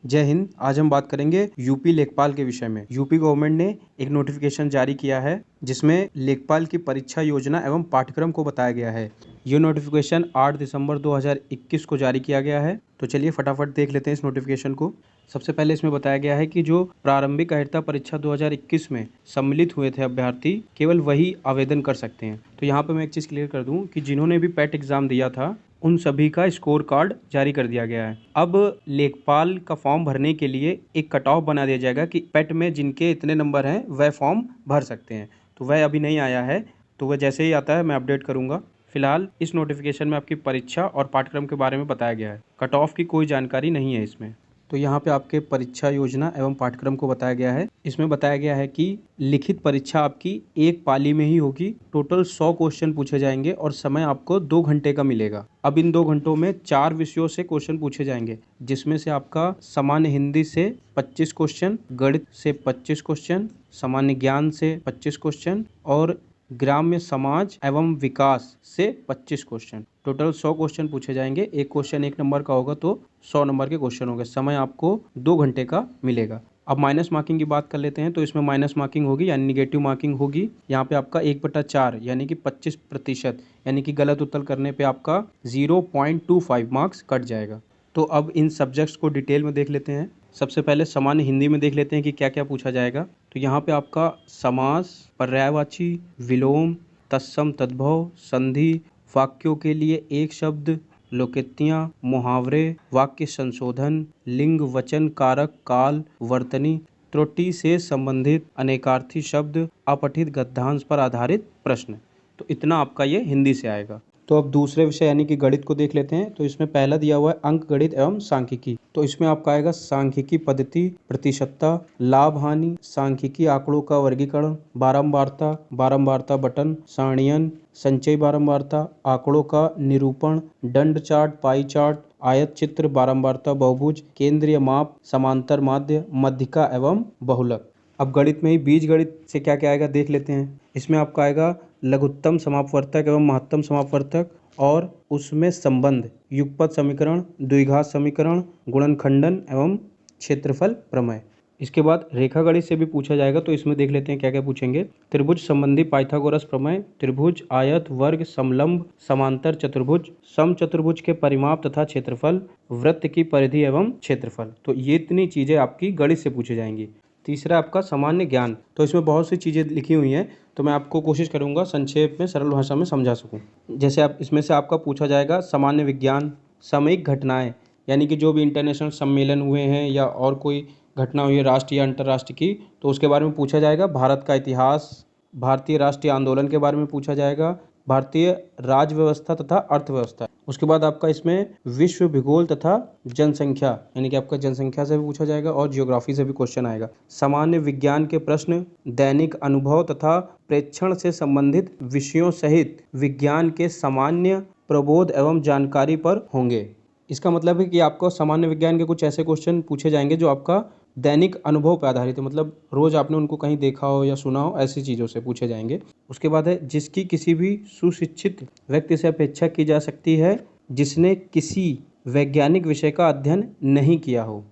जय हिंद। आज हम बात करेंगे यूपी लेखपाल के विषय में। यूपी गवर्नमेंट ने एक नोटिफिकेशन जारी किया है जिसमें लेखपाल की परीक्षा योजना एवं पाठ्यक्रम को बताया गया है। ये नोटिफिकेशन 8 दिसंबर 2021 को जारी किया गया है। तो चलिए फटाफट देख लेते हैं इस नोटिफिकेशन को। सबसे पहले इसमें बताया गया है कि जो प्रारंभिक अहिर्ता परीक्षा 2021 में सम्मिलित हुए थे अभ्यर्थी, केवल वही आवेदन कर सकते हैं। तो यहाँ पे मैं एक चीज़ क्लियर कर दूं कि जिन्होंने भी पैट एग्जाम दिया था उन सभी का स्कोर कार्ड जारी कर दिया गया है। अब लेखपाल का फॉर्म भरने के लिए एक कट ऑफ बना दिया जाएगा कि पैट में जिनके इतने नंबर हैं वह फॉर्म भर सकते हैं। तो वह अभी नहीं आया है, तो वह जैसे ही आता है मैं अपडेट करूंगा। फिलहाल इस नोटिफिकेशन में आपकी परीक्षा और पाठ्यक्रम के बारे में बताया गया है। कट ऑफ की कोई जानकारी नहीं है इसमें। तो यहाँ पे आपके परीक्षा योजना एवं पाठ्यक्रम को बताया गया है। इसमें बताया गया है कि लिखित परीक्षा आपकी एक पाली में ही होगी। टोटल 100 क्वेश्चन पूछे जाएंगे और समय आपको 2 घंटे का मिलेगा। अब इन 2 घंटों में 4 विषयों से क्वेश्चन पूछे जाएंगे, जिसमें से आपका सामान्य हिंदी से 25 क्वेश्चन, गणित से 25 क्वेश्चन, सामान्य ज्ञान से 25 क्वेश्चन और ग्राम्य समाज एवं विकास से 25 क्वेश्चन। टोटल 100 क्वेश्चन पूछे जाएंगे। एक क्वेश्चन 1 नंबर का होगा तो 100 नंबर के क्वेश्चन होंगे। समय आपको 2 घंटे का मिलेगा। अब माइनस मार्किंग की बात कर लेते हैं। तो इसमें माइनस मार्किंग होगी यानी निगेटिव मार्किंग होगी। यहाँ पे आपका 1/4 यानी कि 25% यानी कि गलत उत्तर करने पे आपका 0.25 मार्क्स कट जाएगा। तो अब इन सब्जेक्ट्स को डिटेल में देख लेते हैं। सबसे पहले सामान्य हिंदी में देख लेते हैं कि क्या क्या पूछा जाएगा। तो यहाँ पे आपका समास, पर्यायवाची, विलोम, तत्सम तद्भव, संधि, वाक्यों के लिए एक शब्द, लोकोक्तियाँ, मुहावरे, वाक्य संशोधन, लिंग, वचन, कारक, काल, वर्तनी, त्रुटि से संबंधित अनेकार्थी शब्द, अपठित गद्यांश पर आधारित प्रश्न। तो इतना आपका ये हिंदी से आएगा। तो अब दूसरे विषय यानी कि गणित को देख लेते हैं। तो इसमें पहला दिया हुआ है अंक गणित एवं सांख्यिकी। तो इसमें आपका आएगा सांख्यिकी पद्धति, प्रतिशतता, लाभ हानि, सांख्यिकी आंकड़ों का वर्गीकरण, बारंबारता, बारंबारता बटन, सारणियन, संचयी बारंबारता, आंकड़ों का निरूपण, दंड चार्ट, पाई चार्ट, आयत चित्र, बारंबारता बहुभुज, केंद्रीय माप, समांतर माध्य, मध्यिका एवं बहुलक। अब गणित में ही बीज गणित से क्या क्या आएगा देख लेते हैं। इसमें आपका आएगा लघुत्तम समापवर्तक एवं महत्तम समापवर्तक और उसमें संबंध, युगपत समीकरण, द्विघात समीकरण, गुणनखंडन एवं क्षेत्रफल प्रमेय। इसके बाद रेखा गणित से भी पूछा जाएगा। तो इसमें देख लेते हैं क्या क्या पूछेंगे। त्रिभुज संबंधी पाइथागोरस प्रमेय, त्रिभुज, आयत, वर्ग, समलंब, समांतर चतुर्भुज, समचतुर्भुज के परिमाप तथा क्षेत्रफल, वृत्त की परिधि एवं क्षेत्रफल। तो ये इतनी चीजें आपकी गणित से पूछी जाएंगी। तीसरा आपका सामान्य ज्ञान। तो इसमें बहुत सी चीज़ें लिखी हुई हैं, तो मैं आपको कोशिश करूंगा संक्षेप में सरल भाषा में समझा सकूं। जैसे आप इसमें से आपका पूछा जाएगा सामान्य विज्ञान, सामयिक घटनाएं यानी कि जो भी इंटरनेशनल सम्मेलन हुए हैं या और कोई घटना हुई है राष्ट्रीय या अंतर्राष्ट्रीय की, तो उसके बारे में पूछा जाएगा। भारत का इतिहास, भारतीय राष्ट्रीय आंदोलन के बारे में पूछा जाएगा, भारतीय राज्य व्यवस्था तथा अर्थव्यवस्था। उसके बाद आपका इसमें विश्व भूगोल तथा जनसंख्या यानी कि आपका जनसंख्या से भी पूछा जाएगा और जियोग्राफी से भी क्वेश्चन आएगा। सामान्य विज्ञान के प्रश्न, दैनिक अनुभव तथा प्रेक्षण से संबंधित विषयों सहित विज्ञान के सामान्य प्रबोध एवं जानकारी पर होंगे। इसका मतलब है कि आपको सामान्य विज्ञान के कुछ ऐसे क्वेश्चन पूछे जाएंगे जो आपका दैनिक अनुभव पर आधारित है, मतलब रोज आपने उनको कहीं देखा हो या सुना हो, ऐसी चीज़ों से पूछे जाएंगे। उसके बाद है जिसकी किसी भी सुशिक्षित व्यक्ति से अपेक्षा की जा सकती है जिसने किसी वैज्ञानिक विषय का अध्ययन नहीं किया हो।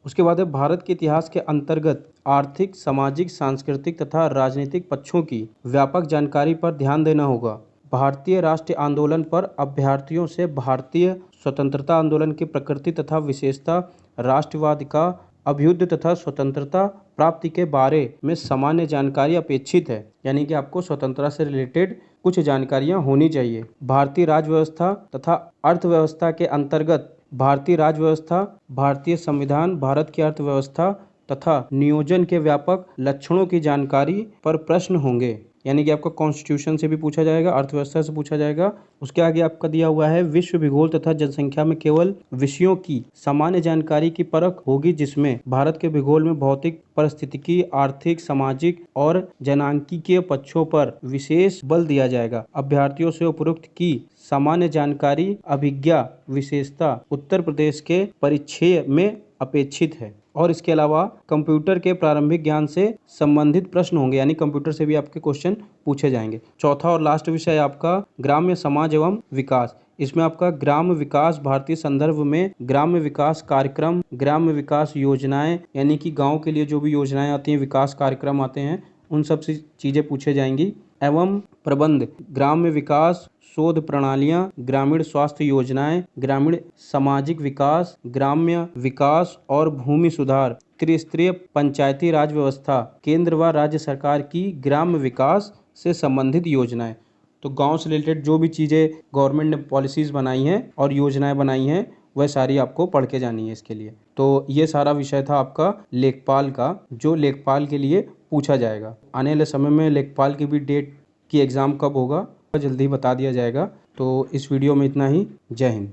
उसके बाद है भारत के इतिहास के अंतर्गत आर्थिक, सामाजिक, सांस्कृतिक तथा राजनीतिक पक्षों की व्यापक जानकारी पर ध्यान देना होगा। भारतीय राष्ट्रीय आंदोलन पर अभ्यर्थियों से भारतीय स्वतंत्रता आंदोलन की प्रकृति तथा विशेषता, राष्ट्रवाद का अभ्युदय तथा स्वतंत्रता प्राप्ति के बारे में सामान्य जानकारी अपेक्षित है, यानी कि आपको स्वतंत्रता से रिलेटेड कुछ जानकारियां होनी चाहिए। भारतीय राज्य व्यवस्था तथा अर्थव्यवस्था के अंतर्गत भारतीय राज्य व्यवस्था, भारतीय संविधान, भारत की अर्थव्यवस्था तथा नियोजन के व्यापक लक्षणों की जानकारी पर प्रश्न होंगे, यानी कि आपका कॉन्स्टिट्यूशन से भी पूछा जाएगा, अर्थव्यवस्था से पूछा जाएगा। उसके आगे आपका दिया हुआ है विश्व भूगोल तथा जनसंख्या में केवल विषयों की सामान्य जानकारी की परख होगी, जिसमें भारत के भूगोल में भौतिक, पारिस्थितिकी, आर्थिक, सामाजिक और जनांकीय पक्षों पर विशेष बल दिया जाएगा। अभ्यर्थियों से उपरोक्त की सामान्य जानकारी अभिज्ञा विशेषता उत्तर प्रदेश के परिच्छेद में अपेक्षित है। और इसके अलावा कंप्यूटर के प्रारंभिक ज्ञान से संबंधित प्रश्न होंगे, यानी कंप्यूटर से भी आपके क्वेश्चन पूछे जाएंगे। चौथा और लास्ट विषय आपका ग्राम्य समाज एवं विकास। इसमें आपका ग्राम विकास भारतीय संदर्भ में ग्राम्य विकास कार्यक्रम, ग्राम्य विकास योजनाएं, यानी कि गांव के लिए जो भी योजनाएं आती हैं, विकास कार्यक्रम आते हैं, उन सब से चीज़ें पूछे जाएंगी। एवं प्रबंध, ग्राम्य विकास शोध प्रणालियां, ग्रामीण स्वास्थ्य योजनाएं, ग्रामीण सामाजिक विकास, ग्राम्य विकास और भूमि सुधार, त्रिस्तरीय पंचायती राज व्यवस्था, केंद्र व राज्य सरकार की ग्राम्य विकास से संबंधित योजनाएं। तो गांव से रिलेटेड जो भी चीज़ें गवर्नमेंट ने पॉलिसीज़ बनाई हैं और योजनाएं बनाई हैं, वह सारी आपको पढ़ के जानी है इसके लिए। तो ये सारा विषय था आपका लेखपाल का, जो लेखपाल के लिए पूछा जाएगा। आने वाले समय में लेखपाल की भी डेट की एग्ज़ाम कब होगा जल्दी बता दिया जाएगा। तो इस वीडियो में इतना ही। जय हिंद।